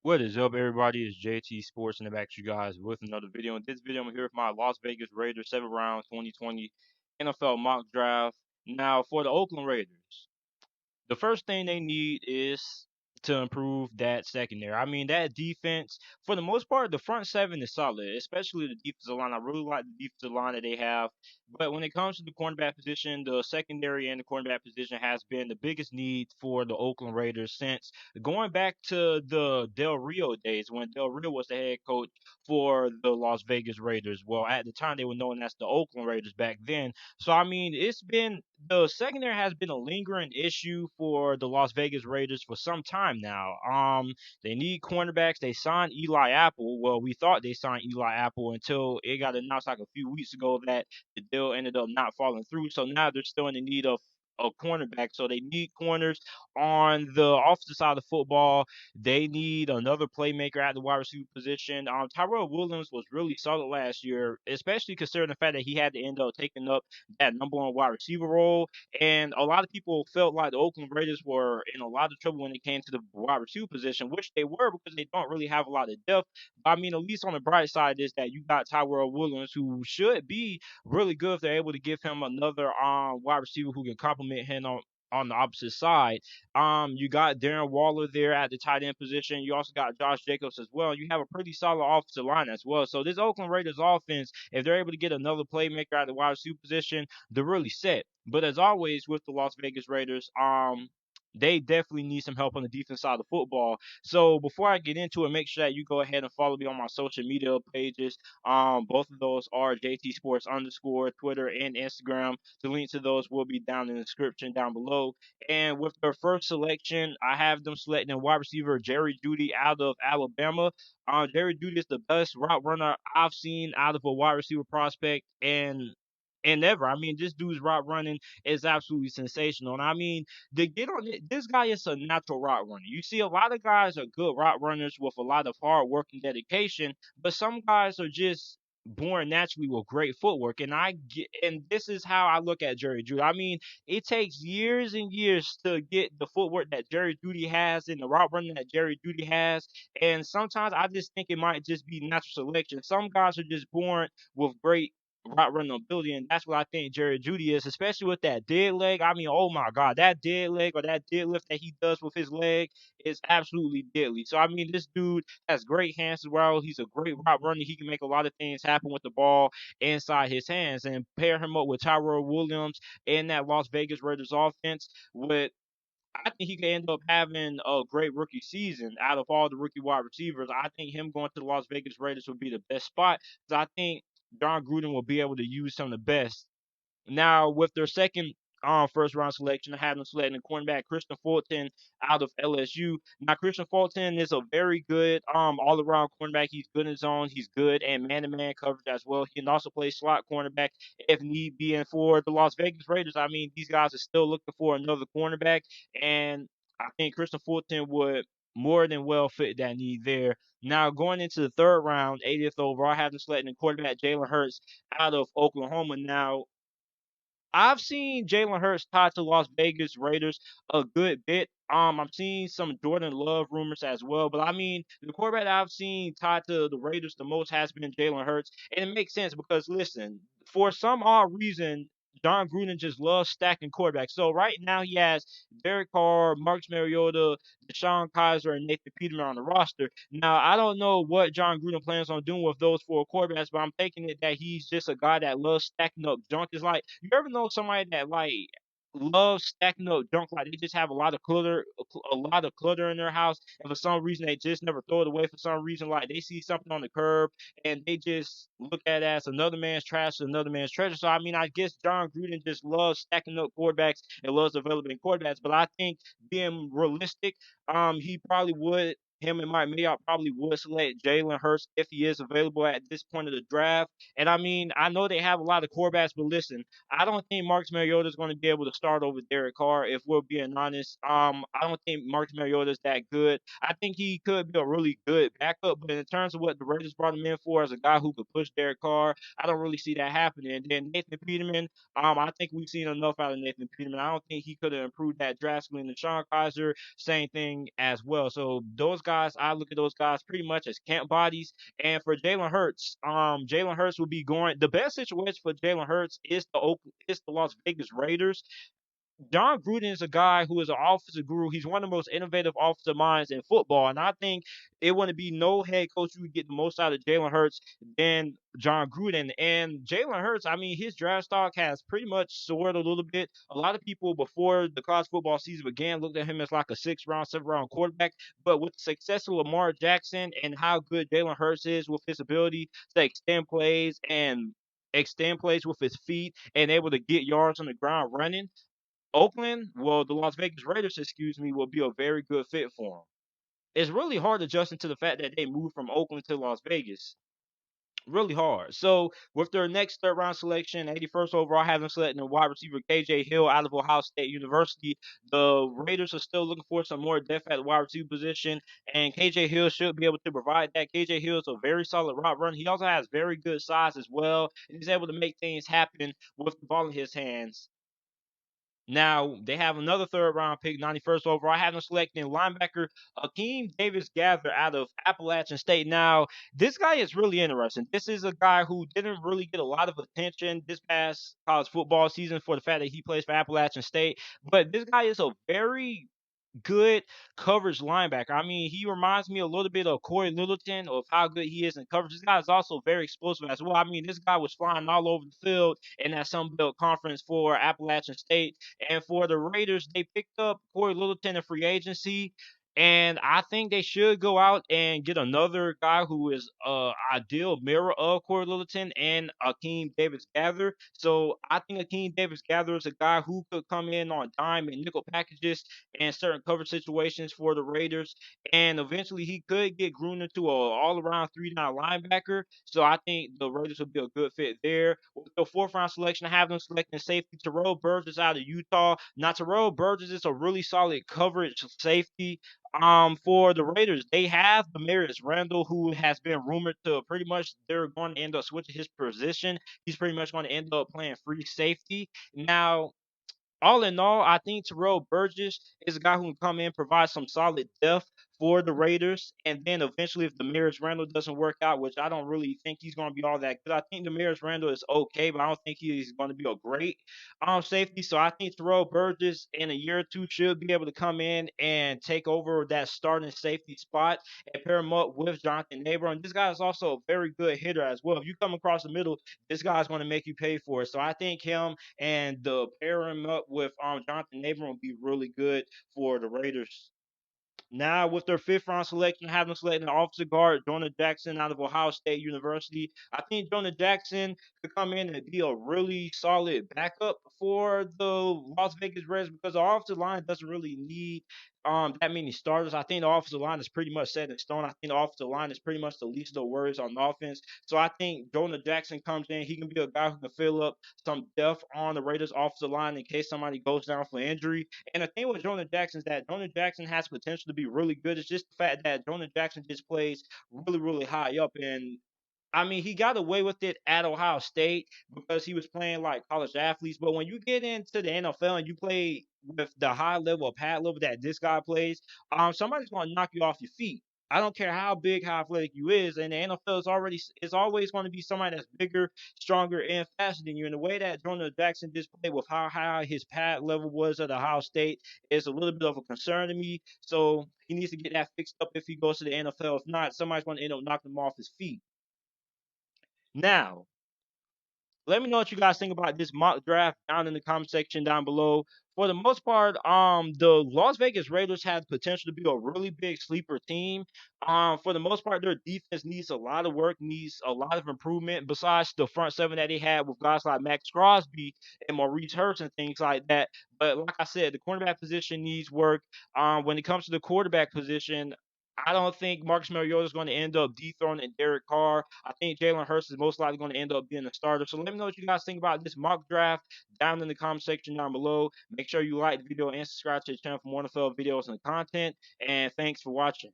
What is up, everybody? It's JT Sports in the back, you guys, with another video. In this video, I'm here with my Las Vegas Raiders 7th round 2020 NFL mock draft. Now, for the Oakland Raiders, the first thing they need is to improve that secondary. I mean, that defense, for the most part, the front seven is solid, especially the defensive line. I really like the defensive line that they have. But when it comes to the cornerback position, the secondary and the cornerback position has been the biggest need for the Oakland Raiders since going back to the Del Rio days when Del Rio was the head coach for the Las Vegas Raiders. Well, at the time, they were known as the Oakland Raiders back then. So, I mean, it's been the secondary has been a lingering issue for the Las Vegas Raiders for some time now. They need cornerbacks. They signed Eli Apple. Well, we thought they signed Eli Apple until it got announced like a few weeks ago that the deal ended up not falling through. So now they're still in the need of a cornerback. So they need corners on the offensive side of football. They need another playmaker at the wide receiver position. Tyrell Williams was really solid last year, especially considering the fact that he had to end up taking up that number one wide receiver role. And a lot of people felt like the Oakland Raiders were in a lot of trouble when it came to the wide receiver position, which they were because they don't really have a lot of depth. But I mean, at least on the bright side is that you got Tyrell Williams, who should be really good if they're able to give him another wide receiver who can complement him on the opposite side. You got Darren Waller there at the tight end position. You also got Josh Jacobs as well. You have a pretty solid offensive line as well. So this Oakland Raiders offense, if they're able to get another playmaker at the wide receiver position, they're really set. But as always with the Las Vegas Raiders, they definitely need some help on the defense side of football. So before I get into it, make sure that you go ahead and follow me on my social media pages. Both of those are JT Sports underscore Twitter and Instagram. The link to those will be down in the description down below. And with their first selection, I have them selecting wide receiver Jerry Jeudy out of Alabama. Jerry Jeudy is the best route runner I've seen out of a wide receiver prospect and ever. I mean, this dude's route running is absolutely sensational. And I mean, to get on it, this guy is a natural route runner. You see, a lot of guys are good route runners with a lot of hard work and dedication, but some guys are just born naturally with great footwork. And this is how I look at Jerry Jeudy. I mean, it takes years and years to get the footwork that Jerry Jeudy has and the route running that Jerry Jeudy has. And sometimes I just think it might just be natural selection. Some guys are just born with great route running ability, and that's what I think Jerry Jeudy is, especially with that dead leg. I mean, oh my God, that dead leg or that deadlift that he does with his leg is absolutely deadly. So I mean, this dude has great hands as well. He's a great route runner. He can make a lot of things happen with the ball inside his hands, and pair him up with Tyrell Williams and that Las Vegas Raiders offense with I think he could end up having a great rookie season out of all the rookie wide receivers. I think him going to the Las Vegas Raiders would be the best spot because I think John Gruden will be able to use some of the best. Now, with their second first round selection, I have them selecting cornerback Christian Fulton out of LSU. Now, Christian Fulton is a very good all around cornerback. He's good in zone. He's good and man to man coverage as well. He can also play slot cornerback if need be. And for the Las Vegas Raiders, I mean, these guys are still looking for another cornerback, and I think Christian Fulton would more than well fit that need there. Now, going into the third round, 80th overall, I have them selecting quarterback Jalen Hurts out of Oklahoma. Now, I've seen Jalen Hurts tied to Las Vegas Raiders a good bit. I've seen some Jordan Love rumors as well, but I mean, the quarterback I've seen tied to the Raiders the most has been Jalen Hurts, and it makes sense because listen, for some odd reason, John Gruden just loves stacking quarterbacks. So right now he has Derek Carr, Marcus Mariota, Deshaun Kaiser, and Nathan Peterman on the roster. Now I don't know what John Gruden plans on doing with those four quarterbacks, but I'm taking it that he's just a guy that loves stacking up junk. It's like you ever know somebody that like loves stacking up junk, like they just have a lot of clutter in their house, and for some reason they just never throw it away. For some reason, like they see something on the curb and they just look at it as another man's trash, another man's treasure. So I mean, I guess John Gruden just loves stacking up quarterbacks and loves developing quarterbacks. But I think being realistic, he probably would. Him and Mike Mayock probably would select Jalen Hurts if he is available at this point of the draft. And I mean, I know they have a lot of quarterbacks, but listen, I don't think Marcus Mariota is going to be able to start over Derek Carr. If we're being honest, I don't think Marcus Mariota is that good. I think he could be a really good backup, but in terms of what the Raiders brought him in for as a guy who could push Derek Carr, I don't really see that happening. And then Nathan Peterman, I think we've seen enough out of Nathan Peterman. I don't think he could have improved that drastically. And Sean Kaiser, same thing as well. So those guys, I look at those guys pretty much as camp bodies. And for Jalen Hurts will be going. The best situation for Jalen Hurts is the Las Vegas Raiders. John Gruden is a guy who is an offensive guru. He's one of the most innovative offensive minds in football, and I think it wouldn't be no head coach who would get the most out of Jalen Hurts than John Gruden. And Jalen Hurts, I mean, his draft stock has pretty much soared a little bit. A lot of people before the college football season began looked at him as like a 6th round, 7th round quarterback. But with the success of Lamar Jackson and how good Jalen Hurts is with his ability to extend plays with his feet and able to get yards on the ground running. The Las Vegas Raiders, excuse me, will be a very good fit for him. It's really hard adjusting to the fact that they moved from Oakland to Las Vegas. Really hard. So with their next 3rd round selection, 81st overall, having selected wide receiver KJ Hill out of Ohio State University, the Raiders are still looking for some more depth at the wide receiver position, and KJ Hill should be able to provide that. KJ Hill is a very solid route runner. He also has very good size as well, and he's able to make things happen with the ball in his hands. Now they have another 3rd round pick, 91st overall. I have them selecting linebacker AKEEM Davis-GAITHER out of Appalachian State. Now, this guy is really interesting. This is a guy who didn't really get a lot of attention this past college football season for the fact that he plays for Appalachian State. But this guy is a very good coverage linebacker. I mean, he reminds me a little bit of Corey Littleton of how good he is in coverage. This guy is also very explosive as well. I mean, this guy was flying all over the field in that Sun Belt Conference for Appalachian State. And for the Raiders, they picked up Corey Littleton in free agency. And I think they should go out and get another guy who is ideal mirror of Corey Littleton and AKEEM Davis-GAITHER. So I think AKEEM Davis-GAITHER is a guy who could come in on dime and nickel packages and certain coverage situations for the Raiders. And eventually he could get groomed into a all-around 3-down linebacker. So I think the Raiders would be a good fit there. With the 4th round selection, I have them selecting safety Terrell Burgess out of Utah. Now Terrell Burgess is a really solid coverage safety. For the Raiders, they have Demarius Randall, who has been rumored to pretty much they're going to end up switching his position. He's pretty much going to end up playing free safety. Now, all in all, I think Terrell Burgess is a guy who can come in, provide some solid depth for the Raiders, and then eventually, if Demarius Randall doesn't work out, which I don't really think he's going to be all that good, I think Demarius Randall is okay, but I don't think he's going to be a great safety. So I think Terrell Burgess in a year or two should be able to come in and take over that starting safety spot and pair him up with Jonathan Abram. And this guy is also a very good hitter as well. If you come across the middle, this guy's going to make you pay for it. So I think him and the pair him up with Jonathan Abram will be really good for the Raiders. Now, with their 5th round selection, having selected an offensive guard, Jonah Jackson out of Ohio State University. I think Jonah Jackson could come in and be a really solid backup for the Las Vegas Raiders because the offensive line doesn't really need that many starters. I think the offensive line is pretty much set in stone. I think the offensive line is pretty much the least of worries on offense. So I think Jonah Jackson comes in. He can be a guy who can fill up some depth on the Raiders offensive line in case somebody goes down for injury. And the thing with Jonah Jackson is that Jonah Jackson has potential to be really good. It's just the fact that Jonah Jackson just plays really, really high up. And I mean, he got away with it at Ohio State because he was playing like college athletes. But when you get into the NFL and you play with the high level of pad level that this guy plays, somebody's going to knock you off your feet. I don't care how big, how athletic you is, and the NFL is always going to be somebody that's bigger, stronger, and faster than you. And the way that Jonah Jackson just played with how high his pad level was at Ohio State is a little bit of a concern to me. So he needs to get that fixed up if he goes to the NFL. If not, somebody's going to end up knocking him off his feet. Now, let me know what you guys think about this mock draft down in the comment section down below. For the most part, the Las Vegas Raiders have potential to be a really big sleeper team. For the most part, their defense needs a lot of work, needs a lot of improvement. Besides the front seven that they had with guys like Max Crosby and Maurice Hurst and things like that. But like I said, the cornerback position needs work. When it comes to the quarterback position, I don't think Marcus Mariota is going to end up dethroning Derek Carr. I think Jalen Hurts is most likely going to end up being a starter. So let me know what you guys think about this mock draft down in the comment section down below. Make sure you like the video and subscribe to the channel for more NFL videos and content. And thanks for watching.